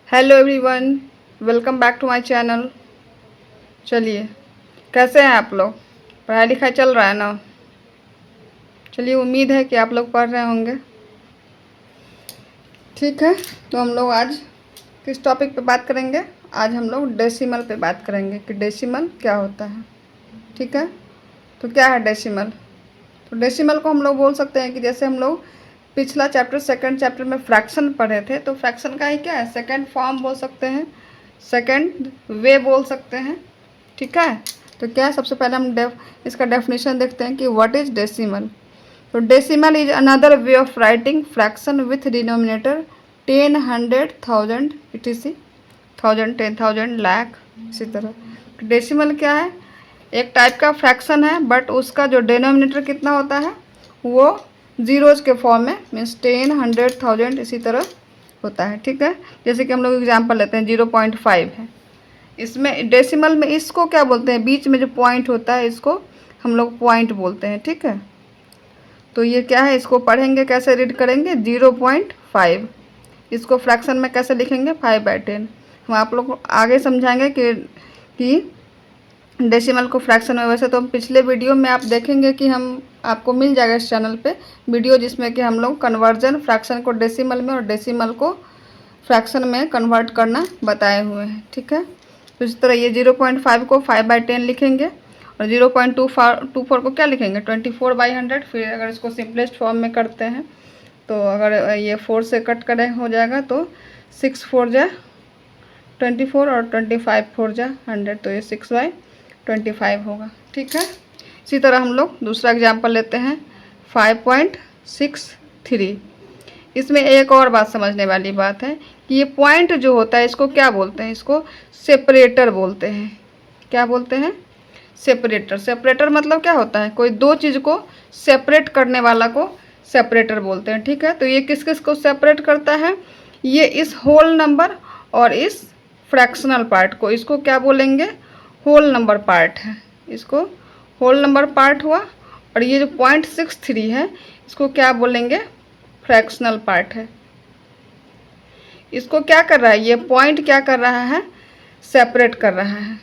Hello everyone, welcome back to my channel. चलिए, कैसे हैं आप लोग? पढ़ाई लिखाई चल रहा है ना? चलिए, उम्मीद है कि आप लोग पढ़ रहे होंगे। ठीक है, तो हम लोग आज किस टॉपिक पे बात करेंगे? आज हम लोग डेसिमल पे बात करेंगे कि डेसिमल क्या होता है। ठीक है, तो क्या है डेसिमल? तो डेसिमल को हम लोग बोल सकते हैं कि जैसे हम लोग पिछला चैप्टर सेकंड चैप्टर में फ्रैक्शन पढ़े थे, तो फ्रैक्शन का ही क्या है, सेकंड फॉर्म बोल सकते हैं, सेकंड वे बोल सकते हैं। ठीक है, तो क्या है, सबसे पहले हम इसका डेफिनेशन देखते हैं कि व्हाट इज डेसिमल। तो decimal is another way of writing fraction with denominator 10, 100, 1000 etc, 1000, 10,000, lakh, इसी तरह। डेसिमल क्या है? एक टाइप का फ्रैक्शन है, बट उसका जो डिनोमिनेटर कितना होता है वो जीरोज के फॉर्म में, मीन्स 10, 100, 1000 इसी तरह होता है। ठीक है, जैसे कि हम लोग एग्जांपल लेते हैं 0.5 है। इसमें डेसिमल में इसको क्या बोलते हैं, बीच में जो पॉइंट होता है इसको हम लोग पॉइंट बोलते हैं। ठीक है, तो ये क्या है, इसको पढ़ेंगे, कैसे रीड करेंगे, 0.5। इसको फ्रैक्शन में कैसे लिखेंगे, 5/10। हम आप लोग को आगे समझाएंगे कि डेसिमल को फ्रैक्शन में। वैसे तो हम पिछले वीडियो में आप देखेंगे कि हम आपको मिल जाएगा इस चैनल पे वीडियो, जिसमें कि हम लोग कन्वर्जन फ्रैक्शन को डेसिमल में और डेसिमल को फ्रैक्शन में कन्वर्ट करना बताए हुए हैं। ठीक है, तो इस तरह ये 0.5 को 5/10 लिखेंगे और 0.24 को क्या लिखेंगे, 24/100। फिर अगर इसको सिंपलेस्ट फॉर्म में करते हैं तो अगर ये 4 से कट करें हो जाएगा तो 6 4 जा 24 और 25 4 जा 100, तो ये 6/25 होगा। ठीक है, इसी तरह हम लोग दूसरा एग्जाम्पल लेते हैं 5.63। इसमें एक और बात समझने वाली बात है कि ये पॉइंट जो होता है इसको क्या बोलते हैं, इसको सेपरेटर बोलते हैं। क्या बोलते हैं? सेपरेटर। सेपरेटर मतलब क्या होता है, कोई दो चीज़ को सेपरेट करने वाला को सेपरेटर बोलते हैं। ठीक है, तो ये किस किस को सेपरेट करता है, ये इस होल नंबर और इस फ्रैक्शनल पार्ट को, इसको क्या बोलेंगे, होल नंबर पार्ट है। इसको होल नंबर पार्ट हुआ। और ये जो 0.63 है इसको क्या बोलेंगे, फ्रैक्शनल पार्ट है। इसको क्या कर रहा है, ये पॉइंट क्या कर रहा है, सेपरेट कर रहा है।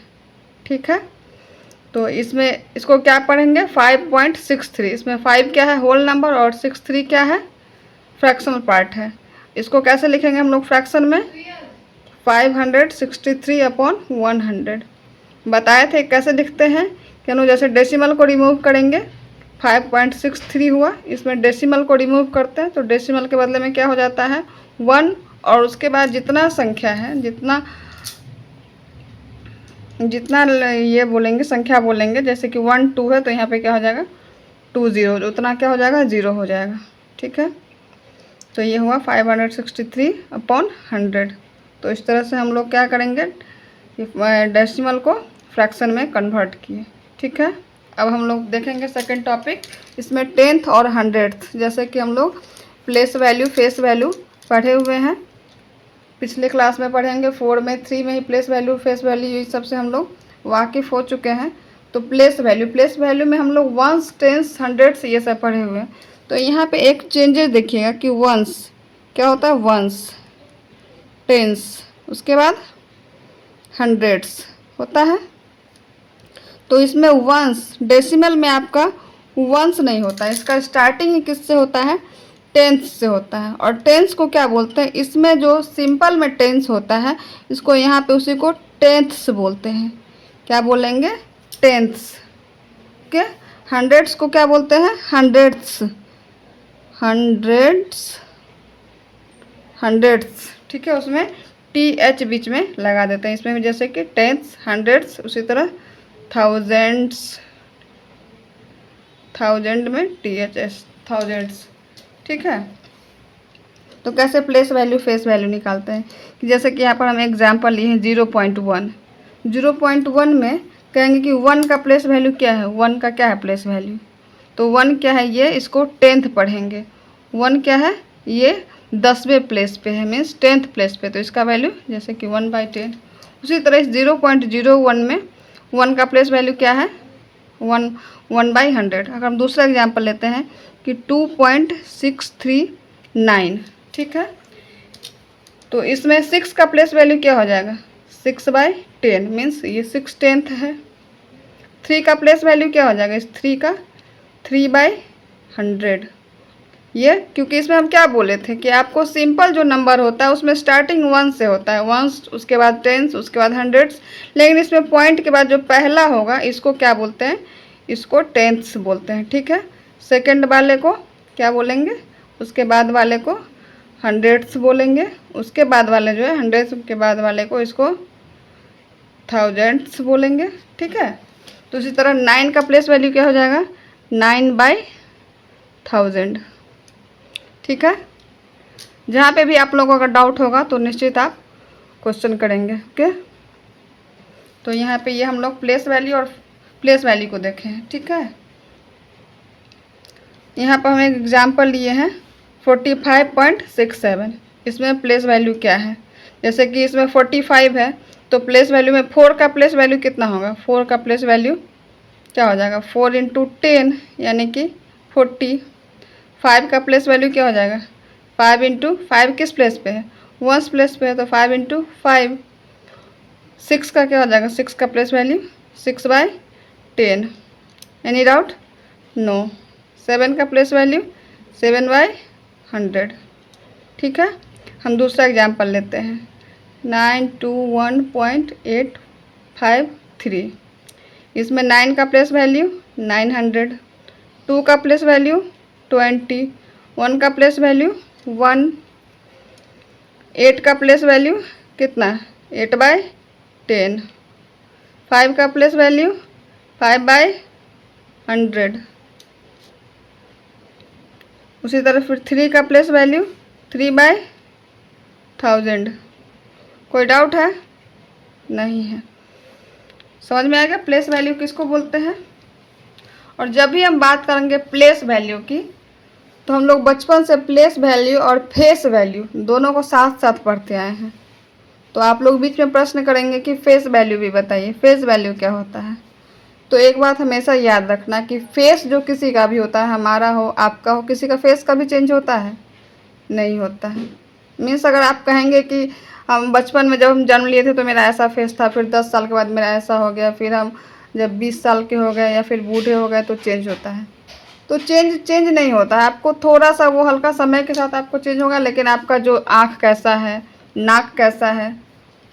ठीक है, तो इसमें इसको क्या पढ़ेंगे, 5.63। इसमें 5 क्या है, होल नंबर, और 63 क्या है, फ्रैक्शनल पार्ट है। इसको कैसे लिखेंगे हम लोग फ्रैक्शन में, 563/100 बताए थे कैसे लिखते हैं। क्यों, जैसे डेसिमल को रिमूव करेंगे, 5.63 हुआ, इसमें डेसिमल को रिमूव करते हैं तो डेसिमल के बदले में क्या हो जाता है, 1, और उसके बाद जितना संख्या है, जितना ये बोलेंगे, संख्या बोलेंगे, जैसे कि 1 2 है तो यहाँ पे क्या हो जाएगा, 2 0, उतना क्या हो जाएगा, 0 हो जाएगा। ठीक है, तो ये हुआ 563/100। तो इस तरह से हम लोग क्या करेंगे, डेसिमल को फ्रैक्शन में कन्वर्ट किए। ठीक है, अब हम लोग देखेंगे सेकंड टॉपिक। इसमें 10th और 100th, जैसे कि हम लोग प्लेस वैल्यू फेस वैल्यू पढ़े हुए हैं, पिछले क्लास में पढ़ेंगे 4 में 3 में ही प्लेस वैल्यू फेस वैल्यू ये सब से हम लोग वाकिफ़ हो चुके हैं। तो प्लेस वैल्यू में हम लोग वंस, टेंस, हंड्रेड्स ये सब पढ़े हुए हैं। तो यहाँ पे एक चेंजेस देखिएगा कि वंस क्या होता है, वंस, टेंस, उसके बाद हंड्रेड्स होता है। तो इसमें वंस, डेसिमल में आपका वंस नहीं होता है, इसका स्टार्टिंग ही किससे होता है, टेंस से होता है। और टेंस को क्या बोलते हैं, इसमें जो सिंपल में टेंस होता है इसको यहाँ पे उसी को टेंथ्स बोलते हैं। क्या बोलेंगे, टेंथ्स। ओके, हंड्रेड्स को क्या बोलते हैं, हंड्रेड्स, हंड्रेड्स, हंड्रेड्स। ठीक है, उसमें TH बीच में लगा देते हैं। इसमें भी जैसे कि टेंथ्स, हंड्रेड्स, उसी तरह थाउजेंड्स, थाउजेंड में THS, थाउजेंड्स। ठीक है, तो कैसे प्लेस वैल्यू फेस वैल्यू निकालते हैं कि जैसे कि यहाँ पर हम एग्जांपल लिए हैं 0.1। 0.1 में कहेंगे कि 1 का प्लेस वैल्यू क्या है, 1 का क्या है प्लेस वैल्यू, तो 1 क्या है, ये इसको 10th पढ़ेंगे। 1 क्या है, ये 10वें प्लेस पे है, मीन्स 10th प्लेस पे, तो इसका वैल्यू जैसे कि 1/10। उसी तरह इस 0.01 में 1 का प्लेस वैल्यू क्या है, 1/100। अगर हम दूसरा एग्जांपल लेते हैं कि 2.639। ठीक है, तो इसमें 6 का प्लेस वैल्यू क्या हो जाएगा, 6/10 मीन्स ये 6/10 है। 3 का प्लेस वैल्यू क्या हो जाएगा, इस 3 का 3/100। ये क्योंकि इसमें हम क्या बोले थे कि आपको सिंपल जो नंबर होता है उसमें स्टार्टिंग 1 से होता है, 1 उसके बाद 10 उसके बाद 100, लेकिन इसमें पॉइंट के बाद जो पहला होगा इसको क्या बोलते हैं, इसको टेंथ्स बोलते हैं। ठीक है, सेकंड वाले को क्या बोलेंगे, उसके बाद वाले को हंड्रेड्स बोलेंगे, उसके बाद वाले जो है हंड्रेड्स के बाद वाले को इसको थाउजेंड्स बोलेंगे। ठीक है, तो इसी तरह 9 का प्लेस वैल्यू क्या हो जाएगा, 9/1000। ठीक है, जहाँ पे भी आप लोगों का डाउट होगा तो निश्चित आप क्वेश्चन करेंगे। ओके, तो यहाँ पे ये हम लोग प्लेस वैल्यू और प्लेस वैल्यू को देखें हैं। ठीक है, यहाँ पर हम एक एग्जाम्पल लिए हैं 45.67। इसमें प्लेस वैल्यू क्या है, जैसे कि इसमें 45 है तो प्लेस वैल्यू में 4 का प्लेस वैल्यू कितना होगा, 4 का प्लेस वैल्यू क्या हो जाएगा, 4 × 10 यानी कि 40। 5 का प्लेस वैल्यू क्या हो जाएगा, 5 × 5 किस प्लेस पे है, 1 प्लेस पे है, तो 5 × 5। 6 का क्या हो जाएगा, 6 का place value 6/10। Any doubt, no. 7 का प्लेस वैल्यू 7/100। ठीक है, हम दूसरा एग्जाम्पल लेते हैं 921.853। इसमें 9 का प्लेस वैल्यू 900, 2 का प्लेस वैल्यू 20, 1 का प्लेस वैल्यू 1, 8 का प्लेस वैल्यू कितना 8/10, 5 का प्लेस वैल्यू 5/100। उसी तरह फिर 3 का प्लेस वैल्यू 3/1000। कोई डाउट है, नहीं है, समझ में आ गया प्लेस वैल्यू किसको बोलते हैं। और जब भी हम बात करेंगे प्लेस वैल्यू की तो हम लोग बचपन से प्लेस वैल्यू और फेस वैल्यू दोनों को साथ साथ पढ़ते आए हैं। तो आप लोग बीच में प्रश्न करेंगे कि फेस वैल्यू भी बताइए, फेस वैल्यू क्या होता है। तो एक बात हमेशा याद रखना कि फेस जो किसी का भी होता है, हमारा हो आपका हो, किसी का फेस कभी चेंज होता है, नहीं होता है। मीन्स अगर आप कहेंगे कि हम बचपन में जब हम जन्म लिए थे तो मेरा ऐसा फेस था, फिर 10 साल के बाद मेरा ऐसा हो गया, फिर हम जब 20 साल के हो गए या फिर बूढ़े हो गए तो चेंज होता है। तो चेंज नहीं होता है, आपको थोड़ा सा वो हल्का समय के साथ आपको चेंज होगा, लेकिन आपका जो आँख कैसा है, नाक कैसा है,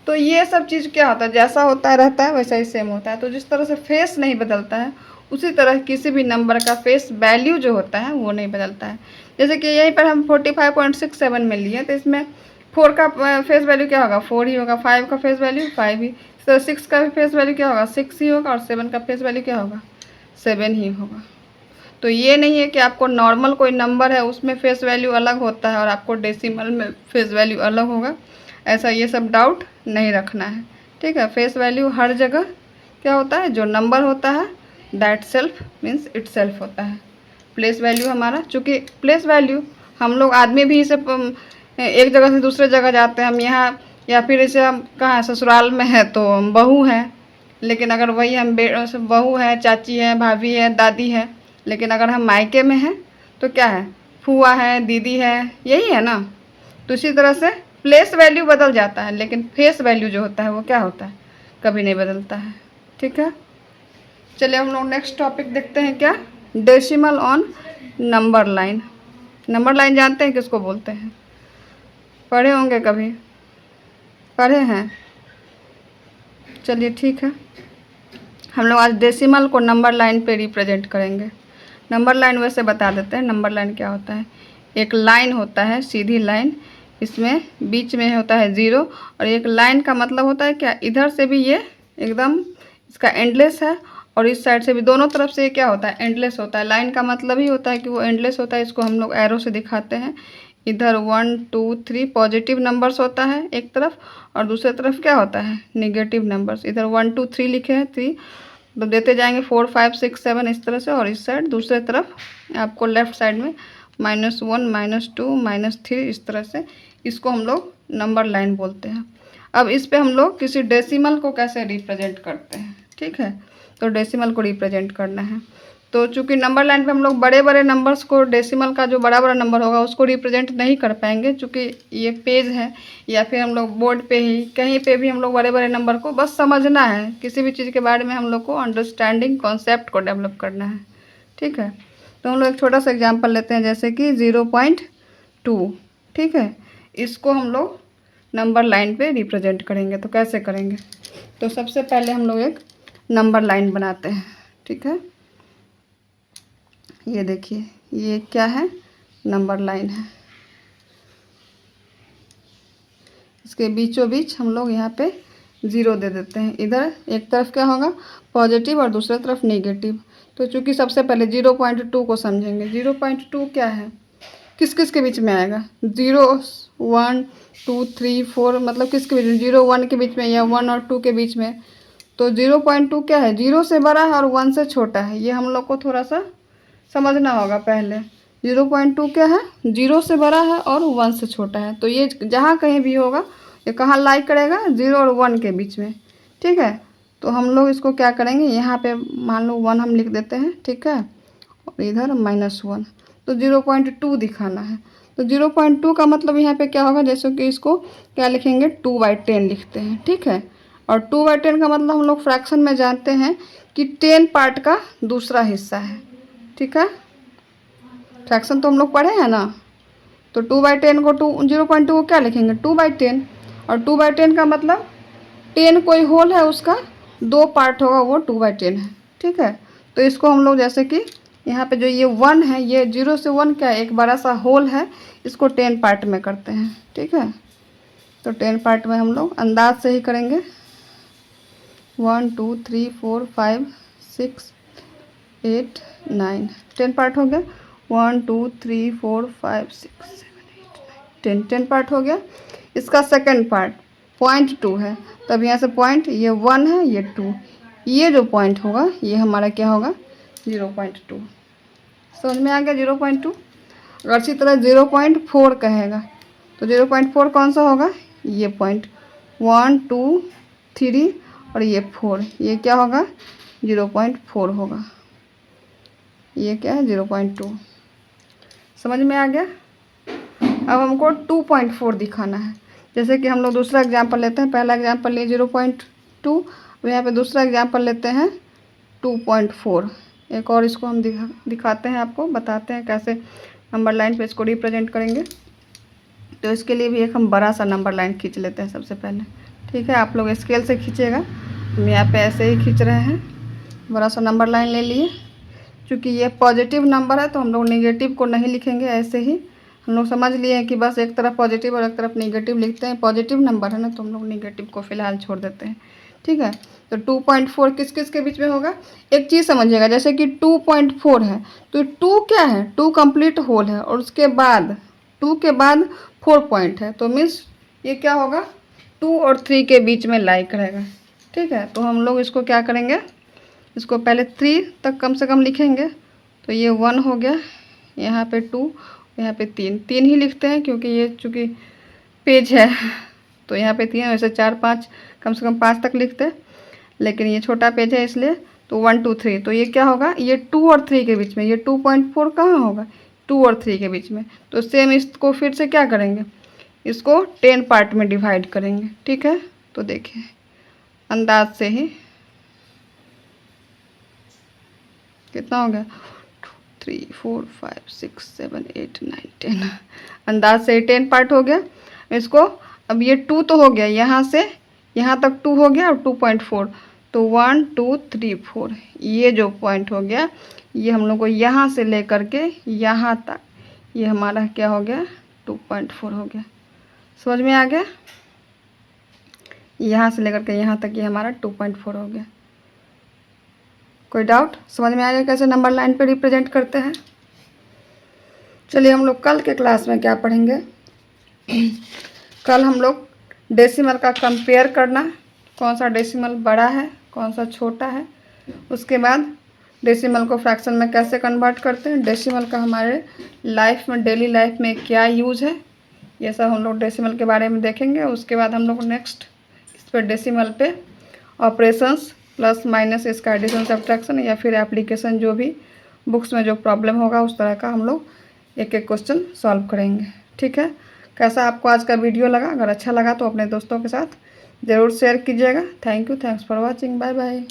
तो ये सब चीज़ क्या होता है, जैसा होता है रहता है वैसा ही सेम होता है। तो जिस तरह से फेस नहीं बदलता है उसी तरह किसी भी नंबर का फेस वैल्यू जो होता है वो नहीं बदलता है। जैसे कि यहीं पर हम 45.67 में लिए तो इसमें 4 का फेस वैल्यू क्या होगा, 4 ही होगा, 5 का फेस वैल्यू 5 ही, तो 6 का भी फेस वैल्यू क्या होगा, 6 ही होगा, और 7 का फेस वैल्यू क्या होगा, 7 ही होगा। तो ये नहीं है कि आपको नॉर्मल कोई नंबर है उसमें फेस वैल्यू अलग होता है और आपको डेसिमल में फेस वैल्यू अलग होगा, ऐसा ये सब डाउट नहीं रखना है। ठीक है, फेस वैल्यू हर जगह क्या होता है, जो नंबर होता है that self means it self होता है। प्लेस वैल्यू हमारा, चूँकि प्लेस वैल्यू हम लोग आदमी भी इसे एक जगह से दूसरे जगह जाते हैं, हम यहाँ या फिर इसे हम कहाँ ससुराल में है तो हम बहू हैं, लेकिन अगर वही हम बहू है, चाची है, भाभी है, दादी है, लेकिन अगर हम मायके में हैं तो क्या है, फूआ है, दीदी है, यही है ना। तो इसी तरह से प्लेस वैल्यू बदल जाता है, लेकिन फेस वैल्यू जो होता है वो क्या होता है, कभी नहीं बदलता है। ठीक है, चलिए हम लोग नेक्स्ट टॉपिक देखते हैं, क्या, decimal on number line. Number line जानते हैं किसको बोलते हैं, पढ़े होंगे, कभी पढ़े हैं। चलिए ठीक है, हम लोग आज डेसिमल को नंबर लाइन पे रिप्रेजेंट करेंगे। नंबर लाइन वैसे बता देते हैं, नंबर लाइन क्या होता है, एक लाइन होता है, सीधी लाइन, इसमें बीच में होता है 0, और एक लाइन का मतलब होता है क्या, इधर से भी ये एकदम इसका एंडलेस है और इस साइड से भी, दोनों तरफ से ये क्या होता है, एंडलेस होता है। लाइन का मतलब ही होता है कि वो एंडलेस होता है, इसको हम लोग एरो से दिखाते हैं। इधर 1 2 3 पॉजिटिव नंबर्स होता है एक तरफ, और दूसरी तरफ क्या होता है, नेगेटिव नंबर्स। इधर 1 2 3 लिखे हैं, 3 तो देते जाएंगे 4 5 6 7 इस तरह से, और इस साइड दूसरे तरफ आपको लेफ्ट साइड में -1 -2 -3 इस तरह से, इसको हम लोग नंबर लाइन बोलते हैं। अब इस पे हम लोग किसी डेसिमल को कैसे रिप्रेजेंट करते हैं, ठीक है, तो डेसिमल को रिप्रेजेंट करना है तो चूंकि नंबर लाइन पे हम लोग बड़े बड़े नंबर्स को, डेसिमल का जो बड़ा बड़ा नंबर होगा उसको रिप्रेजेंट नहीं कर पाएंगे, चूंकि ये पेज है या फिर हम लोग बोर्ड पे ही कहीं पे भी हम लोग बड़े बड़े नंबर को बस समझना है, किसी भी चीज़ के बारे में हम लोग को अंडरस्टैंडिंग कॉन्सेप्ट को डेवलप करना है। ठीक है, तो हम लोग एक छोटा सा एग्जाम्पल लेते हैं, जैसे कि 0.2। ठीक है, इसको हम लोग नंबर लाइन पे रिप्रेजेंट करेंगे। तो कैसे करेंगे? तो सबसे पहले हम लोग एक नंबर लाइन बनाते हैं। ठीक है, ये देखिए, ये क्या है? नंबर लाइन है। इसके बीचों बीच हम लोग यहाँ पे 0 दे देते हैं। इधर एक तरफ क्या होगा? पॉजिटिव और दूसरी तरफ नेगेटिव। तो चूंकि सबसे पहले 0.2 को समझेंगे। 0.2 क्या है? किस किस के बीच में आएगा? 0, 1, 2, 3, 4, मतलब किसके बीच में? 0, 1 के बीच में या 1 और 2 के बीच में। तो 0.2 क्या है? 0 से बड़ा है और 1 से छोटा है। ये हम लोग को थोड़ा सा समझना होगा पहले। 0.2 क्या है? 0 से बड़ा है और 1 से छोटा है। तो ये जहाँ कहीं भी होगा, ये कहाँ लाई करेगा? 0 और 1 के बीच में। ठीक है, तो हम लोग इसको क्या करेंगे? यहाँ पे मान लो 1 हम लिख देते हैं। ठीक है, और इधर -1। तो 0.2 दिखाना है। तो 0.2 का मतलब यहाँ पे क्या होगा? जैसे कि इसको क्या लिखेंगे? 2/10 लिखते हैं। ठीक है, और 2/10 का मतलब हम लोग फ्रैक्शन में जानते हैं कि 10 पार्ट का दूसरा हिस्सा है। ठीक है, फ्रैक्शन तो हम लोग पढ़े हैं ना। तो 2/10 को 0.2 को क्या लिखेंगे? 2/10। और 2/10 का मतलब 10 कोई होल है, उसका 2 पार्ट होगा, वो 2/10 है। ठीक है, तो इसको हम लोग जैसे कि यहाँ पे जो ये 1 है, ये 0 से 1 क्या है? एक बड़ा सा होल है, इसको 10 पार्ट में करते हैं। ठीक है, तो 10 पार्ट में हम लोग अंदाज से ही करेंगे। 1, 2, 3, 4, 5, 6, 8, 9, 10 पार्ट हो गया। 1, 2, 3, 4, 5, 6, 7, 8, 9, 10 पार्ट हो गया। इसका सेकंड पार्ट 0.2 है, तब यहाँ से पॉइंट, ये 1 है, ये 2, ये जो पॉइंट होगा ये हमारा क्या होगा? 0.2। समझ में आ गया? 0.2। अगर इसी तरह 0.4 कहेगा तो 0.4 कौन सा होगा? ये पॉइंट 1, 2, 3 और ये 4, ये क्या होगा? 0.4 होगा। ये क्या है? 0.2। समझ में आ गया? अब हमको 2.4 दिखाना है। जैसे कि हम लोग दूसरा एग्जांपल लेते हैं। पहला एग्जांपल लिए 0.2, अब यहाँ पे दूसरा एग्जांपल लेते हैं 2.4। एक और इसको हम दिखाते हैं, आपको बताते हैं कैसे नंबर लाइन पे इसको रिप्रेजेंट करेंगे। तो इसके लिए भी एक हम बड़ा सा नंबर लाइन खींच लेते हैं सबसे पहले। ठीक है, आप लोग स्केल से खींचेगा, हम यहाँ पे ऐसे ही खींच रहे हैं। बड़ा सा नंबर लाइन ले लिए। क्योंकि ये पॉजिटिव नंबर है तो हम लोग नेगेटिव को नहीं लिखेंगे, ऐसे ही हम लोग समझ लिए हैं कि बस एक तरफ पॉजिटिव और एक तरफ नेगेटिव लिखते हैं। पॉजिटिव नंबर है ना, तो हम लोग नेगेटिव को फिलहाल छोड़ देते हैं। ठीक है, तो 2.4 किस किस के बीच में होगा? एक चीज़ समझिएगा, जैसे कि 2.4 है तो 2 क्या है? 2 कंप्लीट होल है, और उसके बाद 2 के बाद 4 पॉइंट है, तो मीन्स ये क्या होगा? 2 और 3 के बीच में लाई करेगा। ठीक है, तो हम लोग इसको क्या करेंगे? इसको पहले 3 तक कम से कम लिखेंगे। तो ये 1 हो गया, यहाँ पे 2, यहाँ पे 3 ही लिखते हैं क्योंकि ये चूँकि पेज है तो यहाँ पे 3, वैसे 4, 5 कम से कम 5 तक लिखते हैं, लेकिन ये छोटा पेज है इसलिए। तो 1, 2, 3, तो ये क्या होगा? ये 2 और 3 के बीच में। ये 2.4 कहाँ होगा? 2 और 3 के बीच में। तो सेम इसको फिर से क्या करेंगे? इसको 10 पार्ट में डिवाइड करेंगे। ठीक है, तो देखिए अंदाज से ही कितना हो गया? 3, 4, 5, 6, 7, 8, 9, 10। अंदाज से 10 पार्ट हो गया इसको। अब ये 2 तो हो गया, यहाँ से यहाँ तक 2 हो गया, और 2.4, तो 1, 2, 3, 4, ये जो पॉइंट हो गया ये हम लोग को यहाँ से लेकर के यहाँ तक, ये हमारा क्या हो गया? 2.4 हो गया। समझ में आ गया? यहाँ से लेकर के यहाँ तक ये हमारा 2.4 हो गया। कोई डाउट? समझ में आ गया कैसे नंबर लाइन पे रिप्रेजेंट करते हैं? चलिए हम लोग कल के क्लास में क्या पढ़ेंगे? कल हम लोग डेसिमल का कंपेयर करना, कौन सा डेसिमल बड़ा है कौन सा छोटा है, उसके बाद डेसिमल को फ्रैक्शन में कैसे कन्वर्ट करते हैं, डेसिमल का हमारे लाइफ में, डेली लाइफ में क्या यूज़ है, ये सब हम लोग डेसिमल के बारे में देखेंगे। उसके बाद हम लोग नेक्स्ट इस पर डेसिमल पे ऑपरेशंस, प्लस माइनस, इसका एडिशन सब्ट्रैक्शन या फिर एप्लीकेशन जो भी बुक्स में जो प्रॉब्लम होगा उस तरह का हम लोग एक एक क्वेश्चन सॉल्व करेंगे। ठीक है, कैसा आपको आज का वीडियो लगा? अगर अच्छा लगा तो अपने दोस्तों के साथ ज़रूर शेयर कीजिएगा। Thank you, thanks for watching, bye bye.